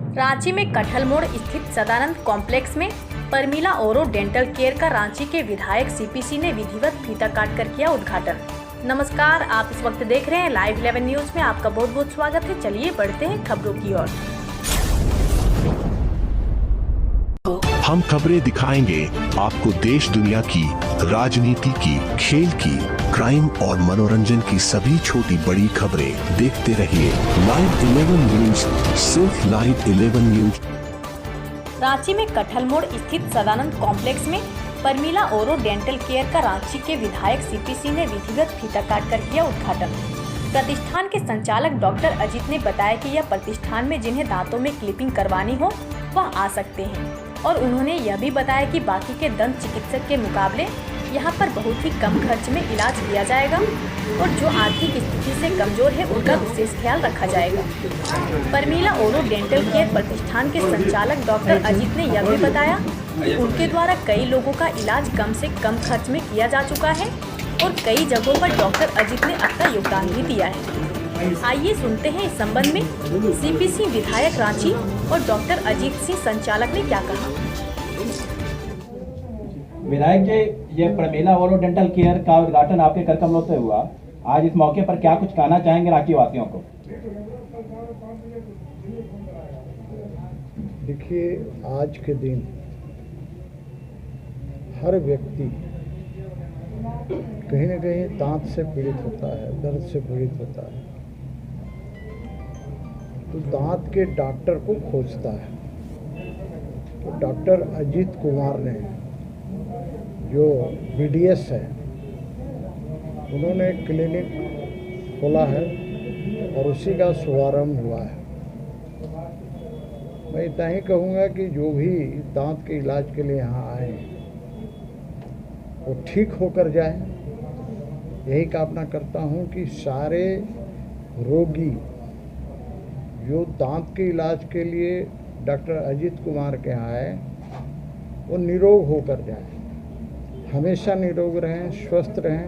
रांची में कटहल मोड़ स्थित सदानंद कॉम्प्लेक्स में परमिला ओरो डेंटल केयर का रांची के विधायक सीपीसी ने विधिवत फीता काट कर किया उद्घाटन। नमस्कार, आप इस वक्त देख रहे हैं लाइव 11 न्यूज में। आपका बहुत बहुत स्वागत है। चलिए बढ़ते हैं खबरों की ओर। हम खबरें दिखाएंगे आपको देश दुनिया की, राजनीति की, खेल की, क्राइम और मनोरंजन की सभी छोटी बड़ी खबरें। देखते रहिए लाइव 11 न्यूज, सिर्फ लाइव 11 न्यूज। रांची में कटहल मोड़ स्थित सदानंद कॉम्प्लेक्स में परमिला ओरो डेंटल केयर का रांची के विधायक सीपीसी ने विधिवत फीता काट कर किया उद्घाटन। प्रतिष्ठान के संचालक डॉक्टर अजीत ने बताया कि यह प्रतिष्ठान में जिन्हें दांतों में क्लिपिंग करवानी हो वह आ सकते हैं और उन्होंने यह भी बताया कि बाकी के दंत चिकित्सक के मुकाबले यहाँ पर बहुत ही कम खर्च में इलाज किया जाएगा और जो आर्थिक स्थिति से कमजोर है उनका विशेष ख्याल रखा जाएगा। परमिला ओरो डेंटल केयर प्रतिष्ठान के संचालक डॉक्टर अजीत ने यह भी बताया कि उनके द्वारा कई लोगों का इलाज कम से कम खर्च में किया जा चुका है और कई जगहों पर डॉक्टर अजीत ने अपना योगदान भी दिया है। आइए सुनते हैं इस संबंध में सीपीसी विधायक रांची और डॉक्टर अजीत सिंह संचालक ने क्या कहा। विधायक जी, ये परमिला ओरो डेंटल केयर का उद्घाटन आपके कर कमलों से हुआ। आज इस मौके पर क्या कुछ कहना चाहेंगे रांची वासियों को? देखिए, आज के दिन हर व्यक्ति कहीं न कहीं दांत से पीड़ित होता है, दर्द से पीड़ित होता है, तो दांत के डॉक्टर को खोजता है। तो डॉक्टर अजीत कुमार ने, जो बीडीएस है, उन्होंने एक क्लिनिक खोला है और उसी का शुभारंभ हुआ है। मैं इतना ही कहूँगा कि जो भी दांत के इलाज के लिए यहाँ आए वो ठीक होकर जाए। यही कामना करता हूँ कि सारे रोगी जो दांत के इलाज के लिए डॉक्टर अजीत कुमार के यहाँ आए वो निरोग होकर जाए, हमेशा निरोग रहें, स्वस्थ रहें,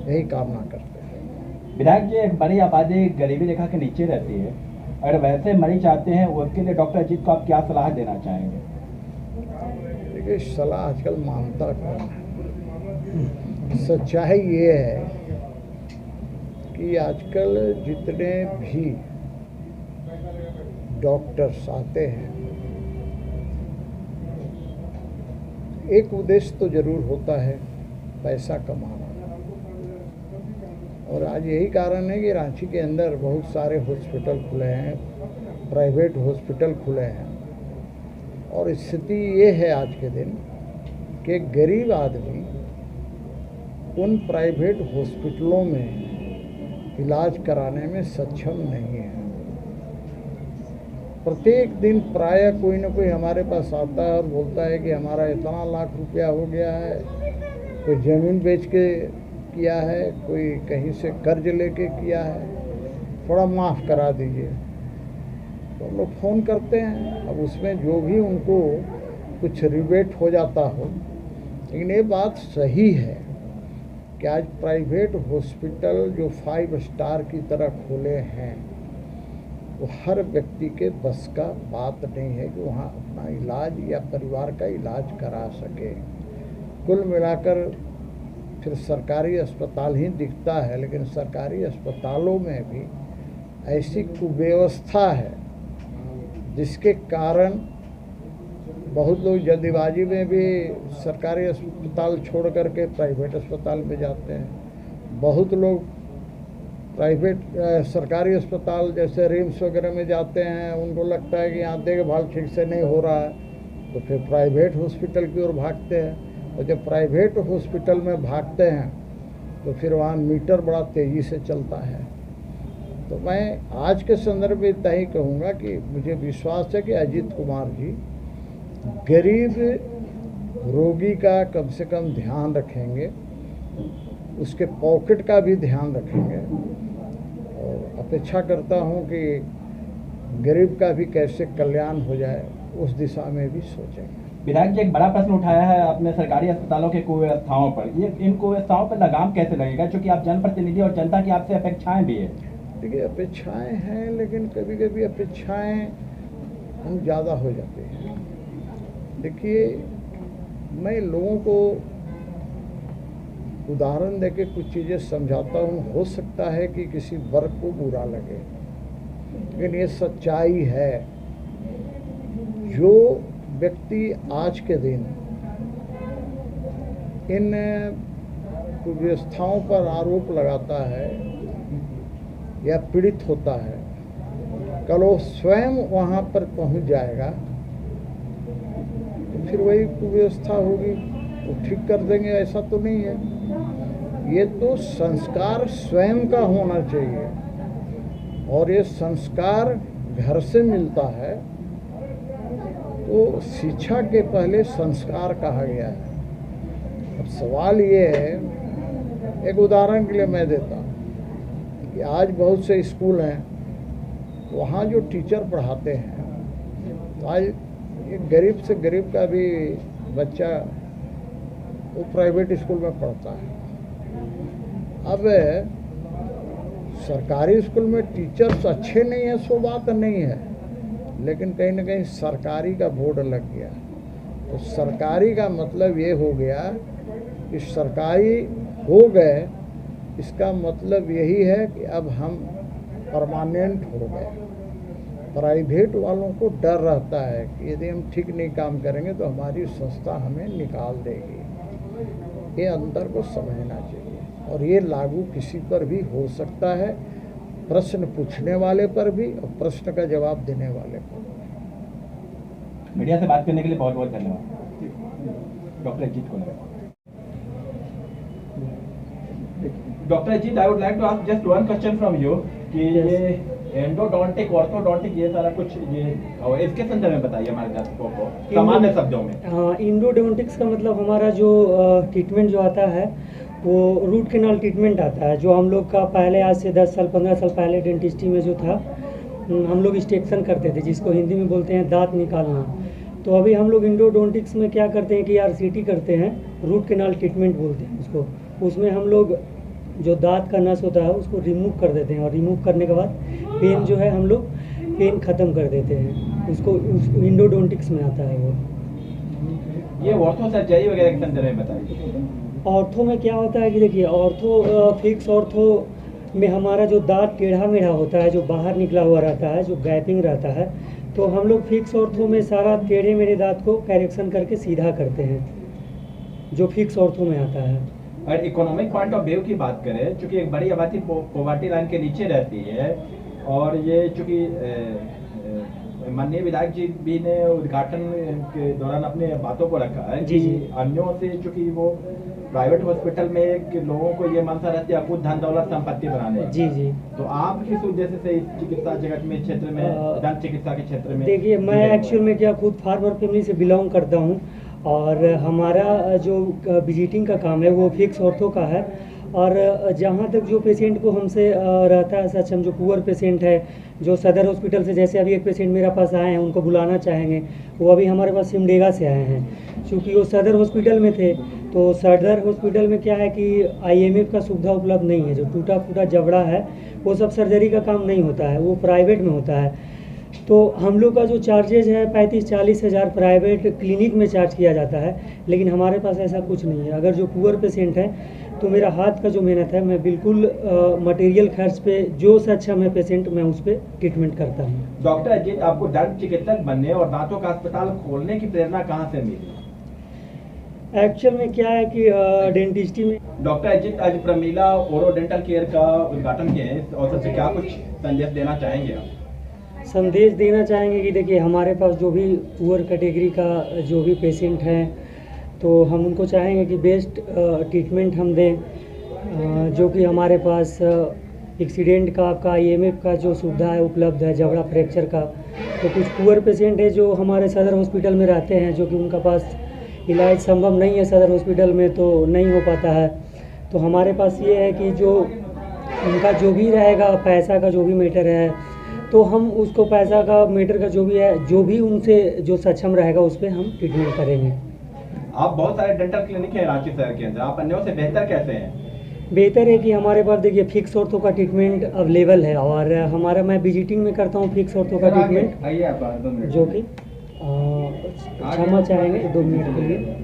यही कामना करते हैं। विधायक जी, एक बड़ी आबादी गरीबी रेखा के नीचे रहती है, अगर वैसे मरीज चाहते हैं उसके लिए डॉक्टर अजीत को आप क्या सलाह देना चाहेंगे? देखिए, सलाह आजकल मानता कौन है। सच्चाई ये है कि आजकल जितने भी डॉक्टर्स आते हैं, एक उद्देश्य तो जरूर होता है, पैसा कमाना। और आज यही कारण है कि रांची के अंदर बहुत सारे हॉस्पिटल खुले हैं, प्राइवेट हॉस्पिटल खुले हैं, और स्थिति ये है आज के दिन कि गरीब आदमी उन प्राइवेट हॉस्पिटलों में इलाज कराने में सक्षम नहीं है। प्रत्येक दिन प्रायः कोई ना कोई हमारे पास आता है और बोलता है कि हमारा इतना लाख रुपया हो गया है, कोई ज़मीन बेच के किया है, कोई कहीं से कर्ज लेके किया है, थोड़ा माफ़ करा दीजिए। तो हम लोग फ़ोन करते हैं, अब उसमें जो भी उनको कुछ रिबेट हो जाता हो। लेकिन ये बात सही है कि आज प्राइवेट हॉस्पिटल जो 5 स्टार की तरह खुले हैं, वो हर व्यक्ति के बस का बात नहीं है कि वहाँ अपना इलाज या परिवार का इलाज करा सके। कुल मिलाकर फिर सरकारी अस्पताल ही दिखता है, लेकिन सरकारी अस्पतालों में भी ऐसी कुव्यवस्था है जिसके कारण बहुत लोग जल्दीबाजी में भी सरकारी अस्पताल छोड़ करके प्राइवेट अस्पताल में जाते हैं। बहुत लोग सरकारी अस्पताल जैसे रिम्स वगैरह में जाते हैं, उनको लगता है कि यहाँ देखभाल ठीक से नहीं हो रहा है, तो फिर प्राइवेट हॉस्पिटल की ओर भागते हैं। और जब प्राइवेट हॉस्पिटल में भागते हैं तो फिर वहाँ मीटर बड़ा तेज़ी से चलता है। तो मैं आज के संदर्भ में इतना ही कहूँगा कि मुझे विश्वास है कि अजीत कुमार जी गरीब रोगी का कम से कम ध्यान रखेंगे, उसके पॉकेट का भी ध्यान रखेंगे, और अपेक्षा करता हूं कि गरीब का भी कैसे कल्याण हो जाए उस दिशा में भी सोचेंगे। विधायक जी, एक बड़ा प्रश्न उठाया है आपने सरकारी अस्पतालों के कुव्यवस्थाओं पर। ये इन कुव्यवस्थाओं पर लगाम कैसे लगेगा, क्योंकि आप जनप्रतिनिधि और जनता की आपसे अपेक्षाएं भी है? देखिए अपेक्षाएं हैं, लेकिन कभी कभी अपेक्षाएं हम ज़्यादा हो जाते हैं। देखिए मैं लोगों को उदाहरण देके कुछ चीज़ें समझाता हूँ। हो सकता है कि किसी वर्ग को बुरा लगे, लेकिन ये सच्चाई है। जो व्यक्ति आज के दिन इन कुव्यवस्थाओं पर आरोप लगाता है या पीड़ित होता है, कल वो स्वयं वहाँ पर पहुँच जाएगा तो फिर वही कुव्यवस्था होगी, वो ठीक कर देंगे, ऐसा तो नहीं है। ये तो संस्कार स्वयं का होना चाहिए, और ये संस्कार घर से मिलता है। तो शिक्षा के पहले संस्कार कहा गया है। अब सवाल ये है, एक उदाहरण के लिए मैं देता हूँ कि आज बहुत से स्कूल हैं, वहाँ जो टीचर पढ़ाते हैं, तो आज एक गरीब से गरीब का भी बच्चा वो प्राइवेट स्कूल में पढ़ता है। अब सरकारी स्कूल में टीचर्स अच्छे नहीं हैं, सो बात नहीं है, लेकिन कहीं ना कहीं सरकारी का बोर्ड लग गया। तो सरकारी का मतलब ये हो गया कि सरकारी हो गए, इसका मतलब यही है कि अब हम परमानेंट हो गए। प्राइवेट वालों को डर रहता है कि यदि हम ठीक नहीं काम करेंगे तो हमारी संस्था हमें निकाल देगी। ये अंतर को समझना चाहिए, और ये लागू किसी पर भी हो सकता है, प्रश्न पूछने वाले पर भी और प्रश्न का जवाब देने वाले पर। मीडिया से बात करने के लिए बहुत बहुत धन्यवाद। डॉक्टर अजीत को doctor Ajit, I would like to ask just one question from you कि ये एंडोडोंटिक, ऑर्थोडोंटिक, ये सारा कुछ ये इसके संदर्भ में बताइए हमारे दर्शकों को सामान्य शब्दों में। हाँ, इंडोडोंटिक्स का मतलब हमारा जो ट्रीटमेंट जो आता है वो रूट कैनाल ट्रीटमेंट आता है, जो हम लोग का पहले आज से 10 साल 15 साल पहले डेंटिस्ट्री में जो था, हम लोग एक्सट्रैक्शन करते थे, जिसको हिंदी में बोलते हैं दांत निकालना। तो अभी हम लोग इंडोडोंटिक्स में क्या करते हैं कि RCT करते हैं, रूट कैनाल ट्रीटमेंट बोलते हैं उसको। उसमें हम लोग जो दांत का नस होता है उसको रिमूव कर देते हैं, और रिमूव करने के बाद पेन जो है हम लोग पेन ख़त्म कर देते हैं, उसको इंडोडोंटिक्स में आता है वो। ये ऑर्थो सर्जरी वगैरह के संदर्भ में बताइए। ऑर्थो में क्या होता है कि देखिए, ऑर्थो फिक्स ऑर्थो में हमारा जो दांत टेढ़ा मेढ़ा होता है, जो बाहर निकला हुआ रहता है, जो गैपिंग रहता है, तो हम लोग फिक्स ऑर्थो में सारा टेढ़े मेढ़े दांत को करेक्शन करके सीधा करते हैं, जो फिक्स ऑर्थो में आता है। और इकोनॉमिक पॉइंट ऑफ व्यू की बात करें, चूंकि एक बड़ी आबादी पॉवर्टी लाइन के नीचे रहती है, और ये चूंकि माननीय विधायक जी भी ने उद्घाटन के दौरान अपने बातों को रखा है कि अन्यों से चूंकि वो प्राइवेट हॉस्पिटल में लोगों को ये मनसा रहती है कुछ धन दौलत संपत्ति बनाने। जी जी। तो आप किस उद्देश्य से इस चिकित्सा जगत में, क्षेत्र में, दंत चिकित्सा के क्षेत्र में? देखिए, मैं एक्चुअल में क्या खुद फार्मर फैमिली से बिलोंग करता हूँ, और हमारा जो विजिटिंग का काम है वो फिक्स ऑर्थो का है। और जहाँ तक जो पेशेंट को हमसे रहता है, सच हम जो पुअर पेशेंट है, जो सदर हॉस्पिटल से, जैसे अभी एक पेशेंट मेरे पास आए हैं, उनको बुलाना चाहेंगे, वो अभी हमारे पास सिमडेगा से आए हैं। चूँकि वो सदर हॉस्पिटल में थे, तो सदर हॉस्पिटल में क्या है कि IMF का सुविधा उपलब्ध नहीं है। जो टूटा फूटा जबड़ा है वो सब सर्जरी का काम नहीं होता है, वो प्राइवेट में होता है। तो हम लोग का जो चार्जेज है 35-40 हज़ार प्राइवेट क्लिनिक में चार्ज किया जाता है, लेकिन हमारे पास ऐसा कुछ नहीं है। अगर जो पुअर पेशेंट है तो मेरा हाथ का जो मेहनत है, मैं बिल्कुल मटेरियल खर्च पे जो से अच्छा मैं पेशेंट मैं उस पर ट्रीटमेंट करता हूँ। डॉक्टर अजीत, आपको दंत चिकित्सक बनने और दांतों का अस्पताल खोलने की प्रेरणा कहाँ से मिली? एक्चुअल में क्या है कि डेंटिस्ट्री में डॉक्टर अजीत आज प्रमीला ओरो डेंटल केयर का उद्घाटन किए हैं, और सबसे क्या कुछ संदेश देना चाहेंगे आप? संदेश देना चाहेंगे कि देखिए, हमारे पास जो भी पुअर कैटेगरी का जो भी पेशेंट हैं, तो हम उनको चाहेंगे कि बेस्ट ट्रीटमेंट हम दें। जो कि हमारे पास एक्सीडेंट का, आपका IMF का जो सुविधा है उपलब्ध है, जबड़ा फ्रैक्चर का। तो कुछ पुअर पेशेंट है जो हमारे सदर हॉस्पिटल में रहते हैं, जो कि उनका पास इलाज संभव नहीं है सदर हॉस्पिटल में, तो नहीं हो पाता है। तो हमारे पास ये है कि जो उनका जो भी रहेगा, पैसा का जो भी मैटर है, तो हम उसको पैसा का मैटर का जो भी है, जो भी उनसे जो सक्षम रहेगा उस पर हम ट्रीटमेंट करेंगे। आप बहुत सारे डेंटल क्लिनिक हैं रांची शहर के अंदर, आप अन्यों से बेहतर कैसे हैं? बेहतर है कि हमारे पास देखिए फिक्स ऑर्थो का ट्रीटमेंट अवेलेबल है, और हमारा मैं विजिटिंग में करता हूँ फिक्स ऑर्थो का ट्रीटमेंट, आइए आप 2 मिनट। जो कि क्षमा चाहेंगे 2 मिनट के लिए।